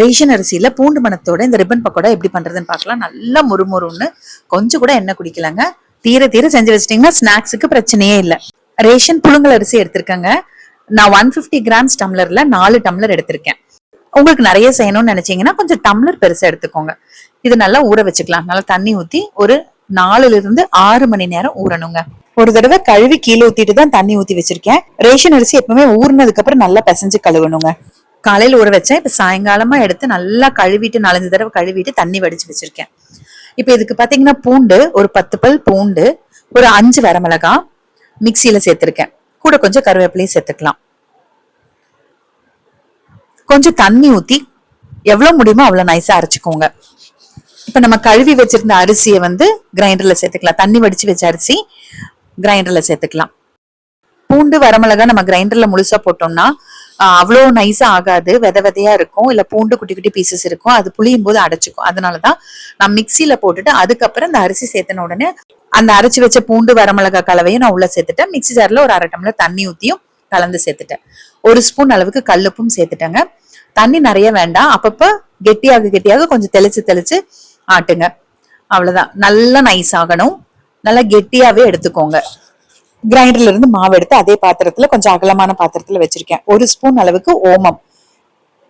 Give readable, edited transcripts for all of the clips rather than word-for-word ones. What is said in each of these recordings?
Ration அரிசியில பூண்டு மணத்தோட இந்த ரிப்பன் பக்கோடா எப்படி பண்றதுன்னு பார்க்கலாம். நல்லா முறுமுறுன்னு கொஞ்சம் கூட எண்ணெய் குடிக்கலங்க. தீர தீர செஞ்சு வச்சிட்டீங்கன்னா ஸ்நாக்ஸுக்கு பிரச்சனையே இல்லை. ரேஷன் புழுங்கல் அரிசி எடுத்திருக்கேங்க. நான் 150 கிராம்ஸ் டம்ளர்ல 4 டம்ளர் எடுத்திருக்கேன். உங்களுக்கு நிறைய செய்யணும்னு நினைச்சீங்கன்னா கொஞ்சம் டம்ளர் பெருசா எடுத்துக்கோங்க. இது நல்லா ஊற வச்சுக்கலாம். நல்லா தண்ணி ஊத்தி ஒரு 4 இருந்து 6 மணி நேரம் ஊறணுங்க. ஒரு தடவை கழுவி கீழே ஊத்திட்டு தான் தண்ணி ஊத்தி வச்சிருக்கேன். ரேஷன் அரிசி எப்பவுமே ஊறினதுக்கு அப்புறம் நல்லா பிசைஞ்சு கழுவணுங்க. காலையில ஊற வச்சேன். இப்ப சாயங்காலமா எடுத்து நல்லா கழுவிட்டு 4-5 தடவை கழுவிட்டு தண்ணி வடிச்சு வச்சிருக்கேன். இப்ப இதுக்கு பாத்தீங்கன்னா பூண்டு ஒரு 10 பல் பூண்டு, ஒரு 5 வரமிளகா மிக்சியில சேர்த்திருக்கேன். கூட கொஞ்சம் கருவேப்பிலையும் சேர்த்துக்கலாம். கொஞ்சம் தண்ணி ஊத்தி எவ்வளவு முடியுமோ அவ்வளவு நைஸா அரைச்சுக்கோங்க. இப்ப நம்ம கழுவி வச்சிருந்த அரிசியை கிரைண்டர்ல சேர்த்துக்கலாம். தண்ணி வடிச்சு வச்ச அரிசி கிரைண்டர்ல சேர்த்துக்கலாம். பூண்டு வரமிளகா நம்ம கிரைண்டர்ல முழுசா போட்டோம்னா அவ்வளோ நைஸா ஆகாது, வித விதையா இருக்கும். இல்ல பூண்டு குட்டி குட்டி பீசஸ் இருக்கும், அது புளியும் போது அடைச்சுக்கும். அதனாலதான் நான் மிக்சியில போட்டுட்டு அதுக்கப்புறம் இந்த அரிசி சேர்த்தன உடனே அந்த அரைச்சு வச்ச பூண்டு வரமிளகா கலவையும் நான் உள்ள சேர்த்துட்டேன். மிக்சி ஜார்ல ஒரு 1/2 டம்ளர் தண்ணி ஊத்தியும் கலந்து சேர்த்துட்டேன். 1 ஸ்பூன் அளவுக்கு கல்லுப்பும் சேர்த்துட்டேங்க. தண்ணி நிறைய வேண்டாம். அப்பப்ப கெட்டியாக கொஞ்சம் தெளிச்சு ஆட்டுங்க. அவ்வளவுதான். நல்லா நைஸ் ஆகணும். நல்லா கெட்டியாவே எடுத்துக்கோங்க. கிரைண்டர்ல இருந்து மாவு எடுத்து அதே பாத்திரத்துல கொஞ்சம் அகலமான பாத்திரத்துல வச்சிருக்கேன். 1 ஸ்பூன் அளவுக்கு ஓமம்,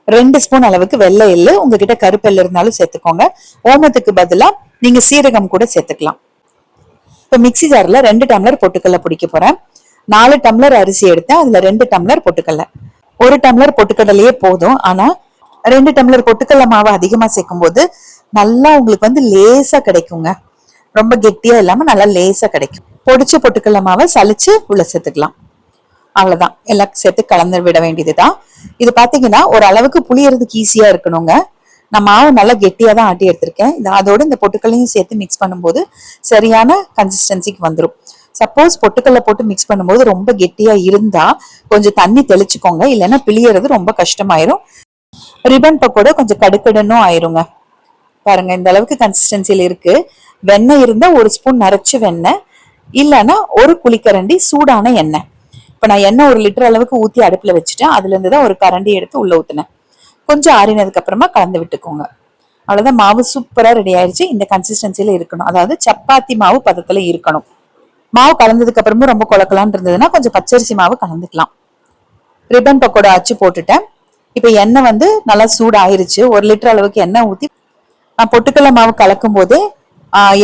2 ஸ்பூன் அளவுக்கு வெள்ளை எள்ளு, உங்ககிட்ட கருப்பெல்லு இருந்தாலும் சேர்த்துக்கோங்க. ஓமத்துக்கு பதிலா நீங்க சீரகம் கூட சேர்த்துக்கலாம். இப்ப மிக்சி ஜார்ல 2 டம்ளர் பொட்டுக்கல்ல பிடிக்க போறேன். 4 டம்ளர் அரிசி எடுத்தேன். அதுல 2 டம்ளர் பொட்டுக்கல்ல. 1 டம்ளர் பொட்டுக்கடலையே போதும். ஆனா 2 டம்ளர் பொட்டுக்கல்ல மாவு அதிகமா சேர்க்கும் போது நல்லா உங்களுக்கு லேசா கிடைக்குங்க. ரொம்ப கெட்டியா இல்லாம நல்லா லேசா கிடைக்கும். பொடிச்ச பொட்டுக்கல்ல மாவை சலிச்சு உள்ள சேர்த்துக்கலாம். அவ்வளவுதான். எல்லாம் சேர்த்து கலந்து விட வேண்டியதுதான். இது பாத்தீங்கன்னா ஒரு அளவுக்கு புளியறதுக்கு ஈஸியா இருக்கணுங்க. நான் மாவு நல்லா கெட்டியா தான் ஆட்டி எடுத்திருக்கேன். அதோட இந்த பொட்டுக்கல்லையும் சேர்த்து மிக்ஸ் பண்ணும்போது சரியான கன்சிஸ்டன்சிக்கு வந்துடும். சப்போஸ் பொட்டுக்கல்ல போட்டு மிக்ஸ் பண்ணும்போது ரொம்ப கெட்டியா இருந்தா கொஞ்சம் தண்ணி தெளிச்சுக்கோங்க. இல்லைன்னா பிழியறது ரொம்ப கஷ்டமாயிரும். ரிப்பன் பக்கோடா கொஞ்சம் கடுக்கடனும் ஆயிருங்க. பாருங்க, இந்த அளவுக்கு கன்சிஸ்டன்சில இருக்கு. வெண்ணெய் இருந்தா 1 ஸ்பூன் நரைச்சு வெண்ணெய், இல்லைன்னா 1 குழிக்கரண்டி சூடான எண்ணெய். இப்ப நான் எண்ணெய் 1 லிட்டர் அளவுக்கு ஊத்தி அடுப்புல வச்சுட்டேன். அதுல இருந்துதான் ஒரு கரண்டி எடுத்து உள்ள ஊத்தினேன். கொஞ்சம் ஆறினதுக்கு அப்புறமா கலந்து விட்டுக்கோங்க. அவ்வளவுதான். மாவு சூப்பரா ரெடி ஆயிடுச்சு. இந்த கன்சிஸ்டன்சில இருக்கணும். அதாவது சப்பாத்தி மாவு பதத்துல இருக்கணும். மாவு கலந்ததுக்கு அப்புறமும் ரொம்ப குழக்கலான்னு இருந்ததுன்னா கொஞ்சம் பச்சரிசி மாவு கலந்துக்கலாம். ரிப்பன் பக்கோடா அச்சு போட்டுட்டேன். இப்ப எண்ணெய் நல்லா சூடு ஆயிருச்சு. 1 லிட்டர் அளவுக்கு எண்ணெய் ஊத்தி நான் பொட்டுக்கல்ல மாவு கலக்கும் போதே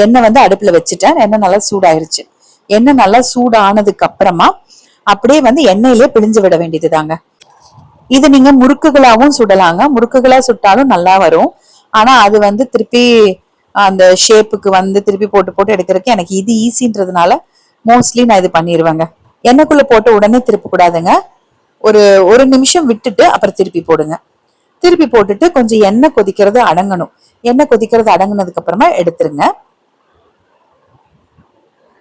எண்ணெய் அடுப்புல வச்சுட்டேன். எண்ணெய் நல்லா சூடாயிருச்சு. எண்ணெய் நல்லா சூடு ஆனதுக்கு அப்புறமா அப்படியே எண்ணெயிலே பிழிஞ்சு விட வேண்டியதுதாங்க. இது நீங்க முறுக்குகளாவும் சுடலாங்க. முறுக்குகளா சுட்டாலும் நல்லா வரும். ஆனா அது திருப்பி அந்த ஷேப்புக்கு திருப்பி போட்டு எடுக்கிறதுக்கு எனக்கு இது ஈஸின்றதுனால மோஸ்ட்லி நான் இது பண்ணிடுவேங்க. எண்ணெய்க்குள்ள போட்டு உடனே திருப்ப கூடாதுங்க. ஒரு நிமிஷம் விட்டுட்டு அப்புறம் திருப்பி போடுங்க. திருப்பி போட்டுட்டு கொஞ்சம் எண்ணெய் கொதிக்கிறது அடங்கணும். எண்ணெய் கொதிக்கிறது அடங்குனதுக்கு அப்புறமா எடுத்துருங்க.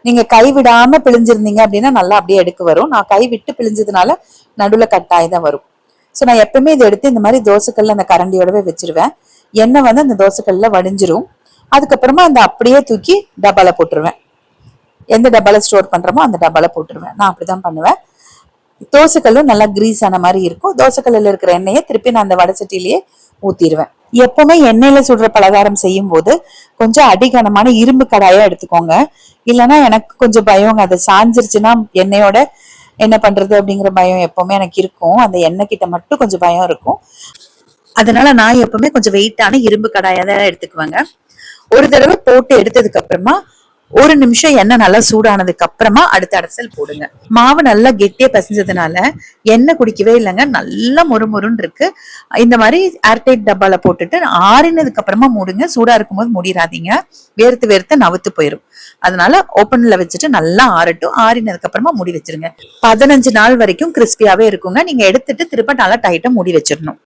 நீங்க கை விடாம பிழிஞ்சிருந்தீங்க அப்படின்னா நல்லா அப்படியே எடுக்க வரும். நான் கை விட்டு பிழிஞ்சதுனால நடுவுல கட்டாயதான் வரும். சோ நான் எப்பவுமே இதை எடுத்து இந்த மாதிரி தோசைக்கல்ல அந்த கரண்டியோடவே வச்சிருவேன். எண்ணெய் அந்த தோசைக்கல்ல வடிஞ்சிரும். அதுக்கப்புறமா அந்த அப்படியே தூக்கி டப்பால போட்டுருவேன். எந்த டப்பால ஸ்டோர் பண்றோமோ அந்த டப்பால போட்டுருவேன். நான் அப்படிதான் பண்ணுவேன். தோசைக்கல்லும் நல்லா கிரீஸ் ஆன மாதிரி இருக்கும். தோசைக்கல்ல இருக்கிற எண்ணெயை திருப்பி நான் அந்த வடை சட்டிலேயே ஊத்திடுவேன். எப்பவுமே எண்ணெயில சுடுற பலகாரம் செய்யும் போது கொஞ்சம் அடிகனமான இரும்பு கடாயா எடுத்துக்கோங்க. இல்லைன்னா எனக்கு கொஞ்சம் பயம், அதை சாஞ்சிருச்சுன்னா எண்ணெயோட என்ன பண்றது அப்படிங்கிற பயம் எப்பவுமே எனக்கு இருக்கும். அந்த எண்ணெய் கிட்ட மட்டும் கொஞ்சம் பயம் இருக்கும். அதனால நான் எப்பவுமே கொஞ்சம் வெயிட்டான இரும்பு கடாயா தான் எடுத்துக்குவேங்க. ஒரு தடவை போட்டு எடுத்ததுக்கு அப்புறமா 1 நிமிஷம் எண்ணெய் நல்லா சூடானதுக்கு அப்புறமா அடுத்த அடைசல் போடுங்க. மாவு நல்லா கெட்டியா பிசைஞ்சதுனால எண்ணெய் குடிக்கவே இல்லைங்க. நல்லா மொறுமொறுன்னு இருக்கு. இந்த மாதிரி ஏர்டைட் டப்பால போட்டுட்டு ஆறினதுக்கு அப்புறமா மூடுங்க. சூடா இருக்கும்போது மூடிடாதீங்க. வேர்த்து நவுத்து போயிடும். அதனால ஓப்பன்ல வச்சுட்டு நல்லா ஆறட்டும். ஆறினதுக்கு அப்புறமா மூடி வச்சிருங்க. 15 நாள் வரைக்கும் கிறிஸ்பியாவே இருக்குங்க. நீங்க எடுத்துட்டு திரும்ப நல்லா டைட்டா மூடி வச்சிடணும்.